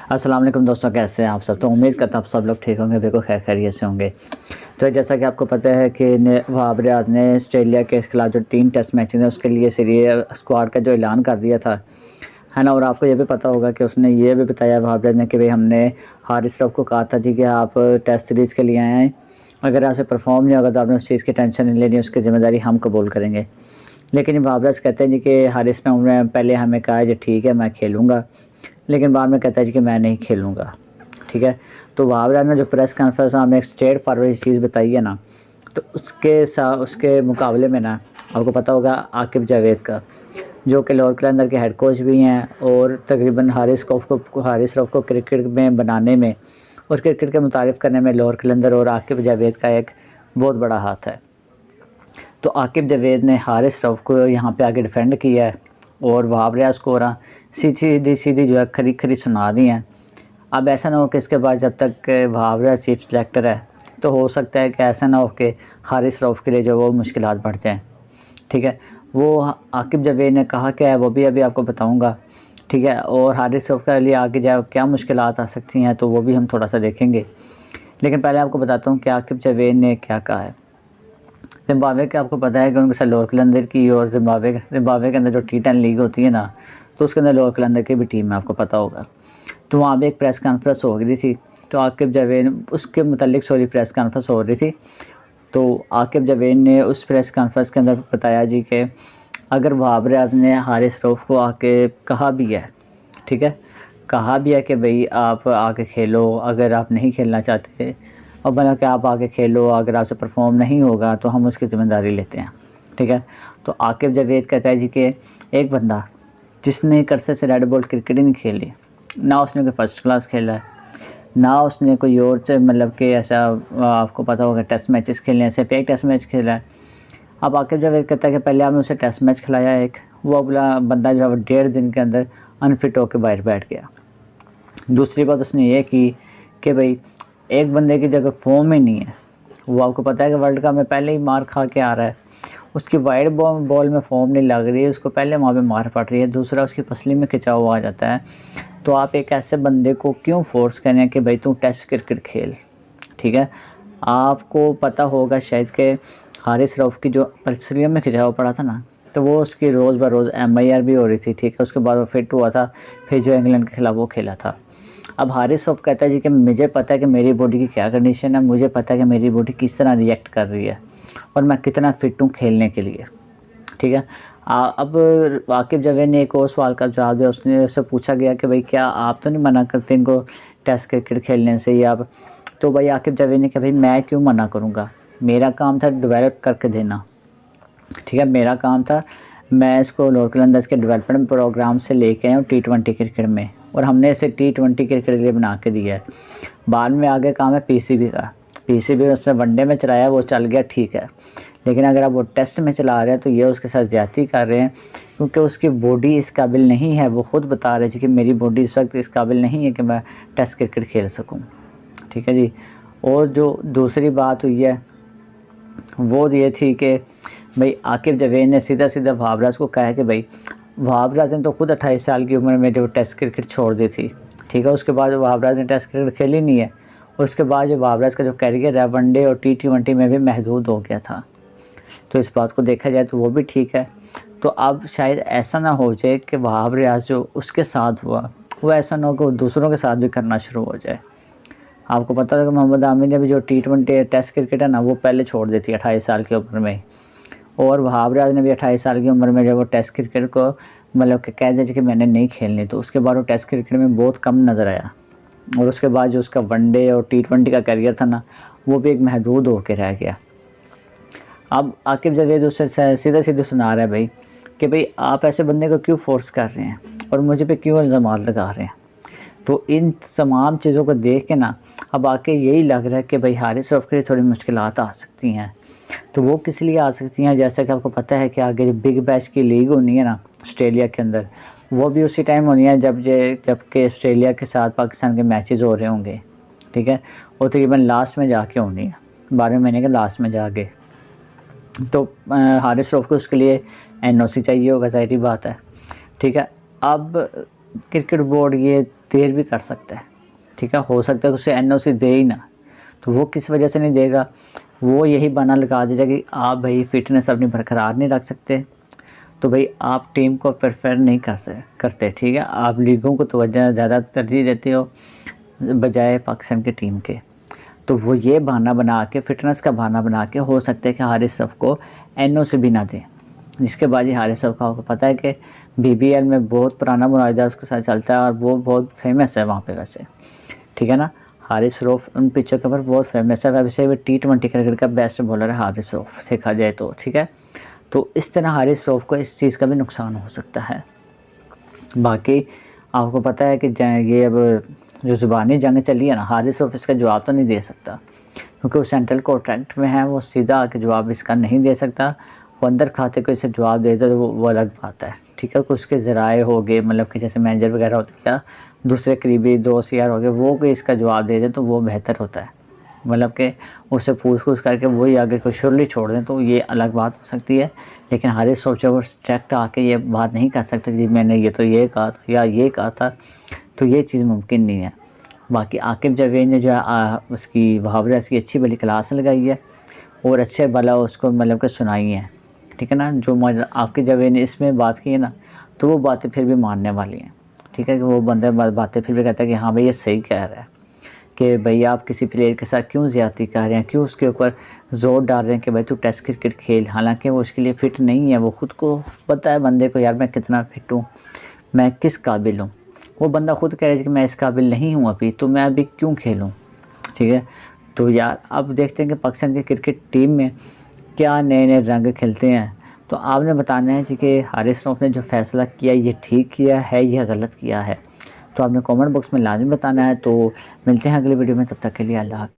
अस्सलाम वालेकुम दोस्तों, कैसे हैं आप सब। तो उम्मीद करता हूँ आप सब लोग ठीक होंगे, बिल्कुल खैरियत से होंगे। तो जैसा कि आपको पता है कि वहाब रियाज ने ऑस्ट्रेलिया के खिलाफ जो 3 टेस्ट मैचेस हैं उसके लिए सीरीज स्क्वाड का जो ऐलान कर दिया था, है ना। और आपको ये भी पता होगा कि उसने ये भी बताया वहाब रियाज ने कि भाई हमने हारिस रऊफ को कहा था जी कि आप टेस्ट सीरीज़ के लिए आए हैं, अगर आपसे परफॉर्म नहीं होगा तो आपने उस चीज़ की टेंशन नहीं लेनी, उसकी ज़िम्मेदारी हम कबूल करेंगे। लेकिन वहाब रियाज कहते हैं जी कि हारिस ने पहले हमें कहा जी ठीक है मैं खेलूँगा, लेकिन बाद में कहता है जी कि मैं नहीं खेलूँगा, ठीक है। तो वहाब रियाज ने जो प्रेस कॉन्फ्रेंस में हमें एक स्ट्रेट फॉरवर्ड चीज़ बताई है ना, तो उसके मुकाबले में ना आपको पता होगा आकिब जावेद का, जो कि लाहौर कलंदर के हेड कोच भी हैं और तकरीबन हारिस रऊफ को क्रिकेट में बनाने में और क्रिकेट के मुतारिफ़ करने में लाहौर कलंदर और आकिब जावेद का एक बहुत बड़ा हाथ है। तो आकिब जावेद ने हारिस रऊफ को यहाँ पे आके डिफेंड किया है और वहाब रियाज को सीधी जो है खरी सुना दी हैं। अब ऐसा ना हो कि इसके बाद जब तक वहाब रियाज चीफ सेलेक्टर है तो हो सकता है कि ऐसा ना हो कि हारिस रऊफ के लिए जो वो मुश्किलात बढ़ जाएँ, ठीक है। वो आकिब जावेद ने कहा क्या है वो भी अभी आपको बताऊंगा, ठीक है। और हारिस रऊफ के लिए आगे जाए क्या मुश्किलात आ सकती हैं तो वो भी हम थोड़ा सा देखेंगे। लेकिन पहले आपको बताता हूँ कि आकिब जावेद ने क्या कहा है। ज़िम्बाब्वे के आपको पता है कि उनके साथ लाहौर कलंदर की और ज़िम्बाब्वे के अंदर जो T10 लीग होती है ना, तो उसके अंदर लाहौर कलंदर की भी टीम है, आपको पता होगा। तो वहाँ पे एक प्रेस कॉन्फ्रेंस हो रही थी, तो आकिब जावेद उसके मुतालिक प्रेस कॉन्फ्रेंस हो रही थी। तो आकिब जावेद ने उस प्रेस कॉन्फ्रेंस के अंदर बताया जी कि अगर वहाब रियाज ने हारिस रऊफ को आके कहा भी है, ठीक है, कहा भी है कि भाई आप आके खेलो, अगर आप नहीं खेलना चाहते और बना कि आप आके खेलो, अगर आपसे परफॉर्म नहीं होगा तो हम उसकी ज़िम्मेदारी लेते हैं, ठीक है। तो आकिब जावेद कहता है जी कि एक बंदा जिसने करसे से रेड बॉल क्रिकेट ही नहीं खेली, ना उसने कोई फर्स्ट क्लास खेला है, ना उसने कोई और मतलब कि ऐसा आपको पता होगा टेस्ट मैचेस खेले हैं, सिर्फ एक टेस्ट मैच खेला है। अब आकिब जावेद कहता है कि पहले आपने उसे टेस्ट मैच खिलाया एक, वो अगला बंदा जो है वो 1.5 दिन के अंदर अनफिट होकर बाहर बैठ गया। दूसरी बात उसने ये की कि भाई एक बंदे की जगह फॉर्म ही नहीं है, वो आपको पता है कि वर्ल्ड कप में पहले ही मार खा के आ रहा है, उसकी वाइड बॉल में फॉर्म नहीं लग रही है, उसको पहले वहाँ पे मार पड़ रही है, दूसरा उसकी पसली में खिंचाव आ जाता है। तो आप एक ऐसे बंदे को क्यों फोर्स करें कि भाई तू टेस्ट क्रिकेट खेल, ठीक है। आपको पता होगा शायद कि हारिस रऊफ की जो पसलियों में खिंचाव पड़ा था ना, तो वो उसकी रोज़ ब रोज़ MIR भी हो रही थी, ठीक है। उसके बाद वो फिट हुआ था, फिर जो इंग्लैंड के खिलाफ वो खेला था। अब हारिस रऊफ कहता है जी कि मुझे पता है कि मेरी बॉडी की क्या कंडीशन है, मुझे पता है कि मेरी बॉडी किस तरह रिएक्ट कर रही है और मैं कितना फ़िट हूँ खेलने के लिए, ठीक है। अब आकिब जावेद ने एक और सवाल का जवाब दिया, उससे पूछा गया कि भाई क्या आप तो नहीं मना करते इनको टेस्ट क्रिकेट खेलने से, या आप तो भाई आकिब जावेद ने कहा भाई मैं क्यों मना करूँगा, मेरा काम था डेवलप करके देना, ठीक है। मेरा काम था, मैं इसको लाहौर कलंदर्स के डेवलपमेंट प्रोग्राम से लेके आया हूँ T20 क्रिकेट में, और हमने इसे T20 क्रिकेट के लिए बना के दिया है। बाद में आगे काम है PCB का, PCB उसने वनडे में चलाया, वो चल गया, ठीक है। लेकिन अगर आप वो टेस्ट में चला रहे हैं तो ये उसके साथ ज़्यादती कर रहे हैं, क्योंकि उसकी बॉडी इस काबिल नहीं है। वो ख़ुद बता रहे थे कि मेरी बॉडी इस वक्त इस काबिल नहीं है कि मैं टेस्ट क्रिकेट खेल सकूँ, ठीक है जी। और जो दूसरी बात हुई है वो ये थी कि भाई आकिब जावेद ने सीधा वहाब रियाज को कहा है कि भाई वहाब रियाज ने तो खुद 28 साल की उम्र में जो टेस्ट क्रिकेट छोड़ दी थी, ठीक है। उसके बाद वहाब रियाज ने टेस्ट क्रिकेट खेली नहीं है, उसके बाद जो वहाब रियाज का जो कैरियर है वनडे और T20 में भी महदूद हो गया था। तो इस बात को देखा जाए तो वो भी ठीक है। तो अब शायद ऐसा ना हो जाए कि वहाब रियाज जो उसके साथ हुआ वो ऐसा ना हो कि वो दूसरों के साथ भी करना शुरू हो जाए। आपको पता है कि मोहम्मद आमिर ने भी जो T20 टेस्ट क्रिकेट है ना वो पहले छोड़ दी थी 28 साल की उम्र में, और वहाब रियाज ने भी 28 साल की उम्र में जब वो टेस्ट क्रिकेट को मतलब कि कह दिया कि मैंने नहीं खेलनी, तो उसके बाद वो टेस्ट क्रिकेट में बहुत कम नज़र आया, और उसके बाद जो उसका वनडे और T20 का करियर था ना वो भी एक महदूद होकर रह गया। अब आकिब जावेद उससे सीधे सुना रहा है भाई कि भाई आप ऐसे बंदे को क्यों फोर्स कर रहे हैं और मुझे पे क्यों इल्ज़ाम लगा रहे हैं। तो इन तमाम चीज़ों को देख के ना अब आके यही लग रहा है कि भाई हारिस रऊफ के लिए थोड़ी मुश्किलात आ सकती हैं। तो वो किस लिए आ सकती हैं, जैसा कि आपको पता है कि आगे जो बिग बैश की लीग होनी है ना ऑस्ट्रेलिया के अंदर, वो भी उसी टाइम होनी है जबकि ऑस्ट्रेलिया के साथ पाकिस्तान के मैचेस हो रहे होंगे, ठीक है। वो तकरीबन लास्ट में जाके होनी है, 12वें महीने के लास्ट में जाके। तो हारिस रऊफ को उसके लिए NOC चाहिए होगा, ज़ाहिर बात है, ठीक है। अब क्रिकेट बोर्ड ये देर भी कर सकता है, ठीक है। हो सकता है उसे एनओसी दे ही ना, तो वो किस वजह से नहीं देगा, वो यही बहाना लगा देगा कि आप भाई फ़िटनेस अपनी बरकरार नहीं रख सकते, तो भाई आप टीम को प्रेफर नहीं करते, ठीक है। आप लीगों को तवज्जो ज़्यादा तरजीह देते हो बजाय पाकिस्तान की टीम के। तो वो ये बहाना बना के, फ़िटनेस का बहाना बना के, हो सकता है कि हारिस रऊफ़ को एनओसी भी ना दें, जिसके बाद ही हारिस रऊफ़ का आपको पता है कि बीबीएल में बहुत पुराना मुआहदा उसके साथ चलता है और वो बहुत फेमस है वहाँ पे वैसे, ठीक है ना। हारिस रऊफ़ उन पिचों के ऊपर बहुत फेमस है, वैसे वो T20 क्रिकेट का बेस्ट बॉलर है हारिस रऊफ़ देखा जाए तो, ठीक है। तो इस तरह हारिस रऊफ़ को इस चीज़ का भी नुकसान हो सकता है। बाकी आपको पता है कि ये अब जो ज़ुबानी जंग चली है ना, हारिस रऊफ़ इसका जवाब तो नहीं दे सकता, क्योंकि वो सेंट्रल कॉन्ट्रैक्ट में है, वो सीधा आके जवाब इसका नहीं दे सकता। वो अंदर खाते को इसे जवाब दे दे तो वो अलग बात है, ठीक है। कुछ उसके ज़राए हो गए, मतलब कि जैसे मैनेजर वगैरह होते हैं या दूसरे करीबी दोस्त यार हो गए, वो कोई इसका जवाब दे दे तो वो बेहतर होता है, मतलब कि उससे पूछ करके वही आगे को श्योरली छोड़ दें तो ये अलग बात हो सकती है। लेकिन हारिस रऊफ़ जब स्ट्रैक्ट आके ये बात नहीं कर सकते कि मैंने ये तो ये कहा था या ये कहा था, तो ये चीज़ मुमकिन नहीं है। बाकी आकिब जावेद ने जो है उसकी वहाब रियाज की अच्छी भली क्लास लगाई है और अच्छे भला उसको मतलब कि सुनाई है, ठीक है ना। जो आकिब जावेद ने इसमें बात की है ना, तो वो बातें फिर भी मानने वाली हैं, ठीक है। कि वो बंदा बातें फिर भी कहता है कि हाँ भाई ये सही कह रहा है कि भाई आप किसी प्लेयर के साथ क्यों ज़्यादती कर रहे हैं, क्यों उसके ऊपर ज़ोर डाल रहे हैं कि भाई तू टेस्ट क्रिकेट खेल, हालांकि वो उसके लिए फ़िट नहीं है। वो ख़ुद को पता है बंदे को, यार मैं कितना फ़िट हूँ, मैं किस काबिल हूँ। वो बंदा खुद कह रहा है कि मैं इस काबिल नहीं हूँ अभी, तो मैं अभी क्यों खेलूँ, ठीक है। तो यार अब देखते हैं कि पाकिस्तान की क्रिकेट टीम में क्या नए नए रंग खिलते हैं। तो आपने बताना है जी कि हारिस रऊफ़ ने जो फ़ैसला किया ये ठीक किया है या गलत किया है, तो आपने कमेंट बॉक्स में लाजमी बताना है। तो मिलते हैं अगली वीडियो में, तब तक के लिए अल्लाह हाफ़िज़।